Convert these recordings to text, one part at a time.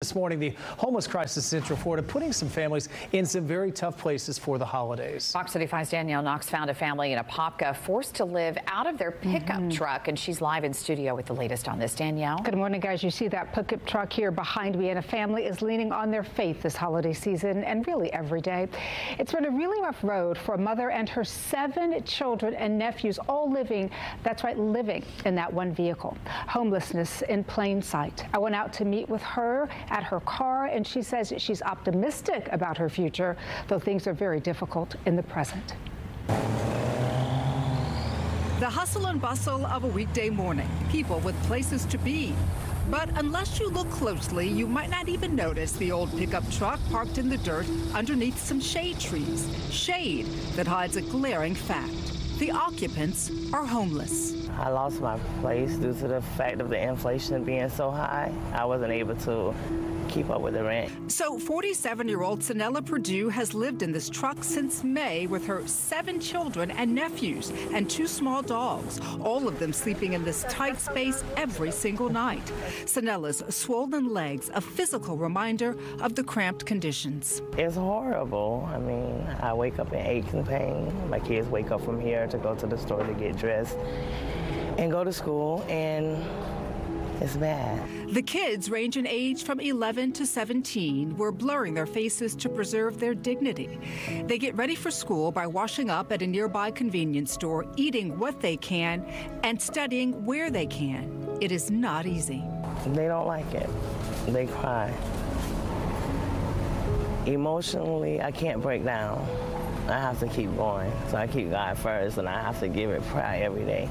This morning, the homeless crisis in Central Florida putting some families in some very tough places for the holidays. Fox 35's Danielle Knox found a family in Apopka forced to live out of their pickup truck, and she's live in studio with the latest on this. Danielle. Good morning, guys. You see that pickup truck here behind me, and a family is leaning on their faith this holiday season and really every day. It's been a really rough road for a mother and her 7 children and nephews, all living, that's right, living in that one vehicle. Homelessness in plain sight. I went out to meet with her at her car, and she says she's optimistic about her future, though things are very difficult in the present. The hustle and bustle of a weekday morning, people with places to be. But unless you look closely, you might not even notice the old pickup truck parked in the dirt underneath some shade trees. Shade that hides a glaring fact. The occupants are homeless. I lost my place due to the fact of the inflation being so high. I wasn't able to keep up with the rent. So 47-year-old Sanella Purdue has lived in this truck since May with her 7 children and nephews and 2 small dogs, all of them sleeping in this tight space every single night. Sanella's swollen legs, a physical reminder of the cramped conditions. It's horrible. I mean, I wake up in aches and pain. My kids wake up from here to go to the store to get dressed and go to school, and it's bad. The kids range in age from 11 to 17. We're blurring their faces to preserve their dignity. They get ready for school by washing up at a nearby convenience store, eating what they can, and studying where they can. It is not easy. They don't like it. They cry. Emotionally, I can't break down. I have to keep going. So I keep God first, and I have to give it prayer every day.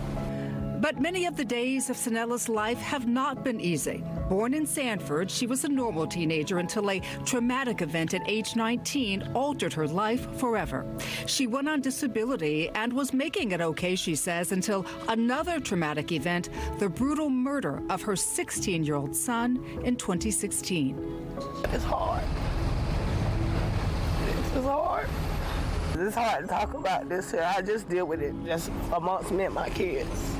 But many of the days of Sanella's life have not been easy. Born in Sanford, she was a normal teenager until a traumatic event at age 19 altered her life forever. She went on disability and was making it okay, she says, until another traumatic event, the brutal murder of her 16-year-old son in 2016. It's hard. It's hard. It's hard to talk about this here. I just deal with it just amongst me and my kids.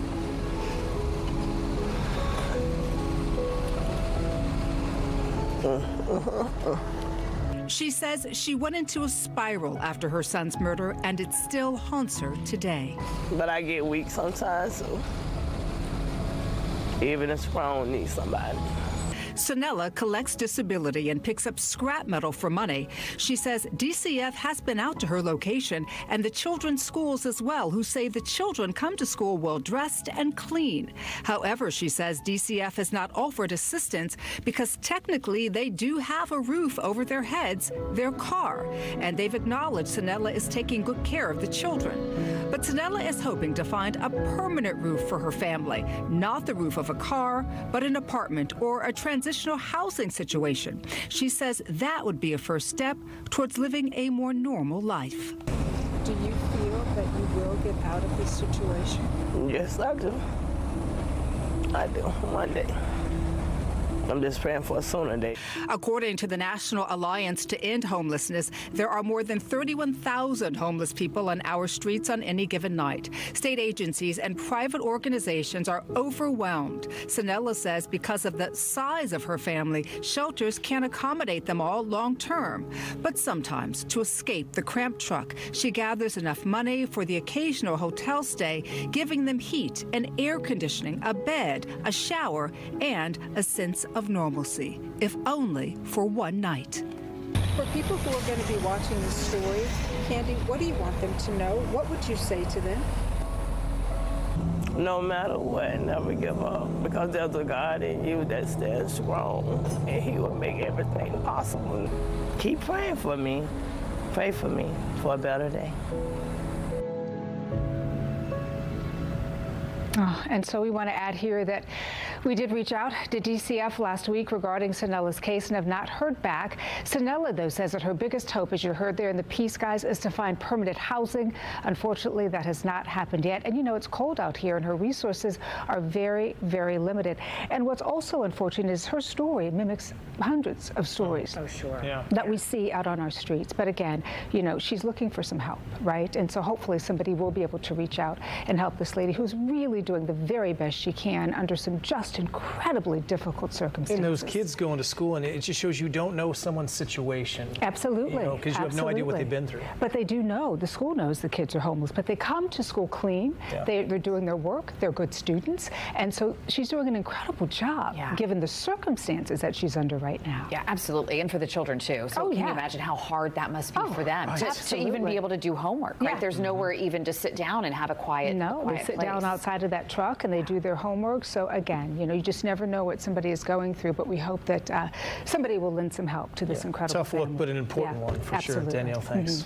She says she went into a spiral after her son's murder, and it still haunts her today. But I get weak sometimes, so even a strong needs somebody. Sanella collects disability and picks up scrap metal for money. She says DCF has been out to her location and the children's schools as well, who say the children come to school well dressed and clean. However, she says DCF has not offered assistance because technically they do have a roof over their heads, their car, and they've acknowledged Sanella is taking good care of the children. But Sanella is hoping to find a permanent roof for her family, not the roof of a car, but an apartment or a transitional housing situation. She says that would be a first step towards living a more normal life. Do you feel that you will get out of this situation? Yes, I do. I do, one day. I'm just praying for a sooner day. According to the National Alliance to End Homelessness, there are more than 31,000 homeless people on our streets on any given night. State agencies and private organizations are overwhelmed. Sanella says because of the size of her family, shelters can't accommodate them all long term. But sometimes, to escape the cramped truck, she gathers enough money for the occasional hotel stay, giving them heat and air conditioning, a bed, a shower, and a sense of normalcy, if only for one night. For people who are going to be watching this story, Candy, what do you want them to know? What would you say to them? No matter what, never give up, because there's a God in you that stands strong, and He will make everything possible. Keep praying for me. Pray for me for a better day. Oh, and so we want to add here that we did reach out to DCF last week regarding Sanella's case and have not heard back. Sanella, though, says that her biggest hope, as you heard there in the piece, guys, is to find permanent housing. Unfortunately, that has not happened yet. And, you know, it's cold out here and her resources are very, very limited. And what's also unfortunate is her story mimics hundreds of stories that we see out on our streets. But again, you know, she's looking for some help, right? And so hopefully somebody will be able to reach out and help this lady who's really doing the very best she can under some just incredibly difficult circumstances. And those kids going to school, and it just shows you don't know someone's situation. Absolutely. Because you have no idea what they've been through. But they do know, the school knows the kids are homeless, but they come to school clean. Yeah. They're doing their work. They're good students. And so she's doing an incredible job, given the circumstances that she's under right now. Yeah, absolutely. And for the children, too. So can you imagine how hard that must be for them to even be able to do homework, right? There's nowhere even to sit down and have a quiet they sit down outside of that truck and they do their homework. So again, you just never know what somebody is going through, but we hope that somebody will lend some help to this incredible tough family. look, but an important one for sure. Danielle, thanks.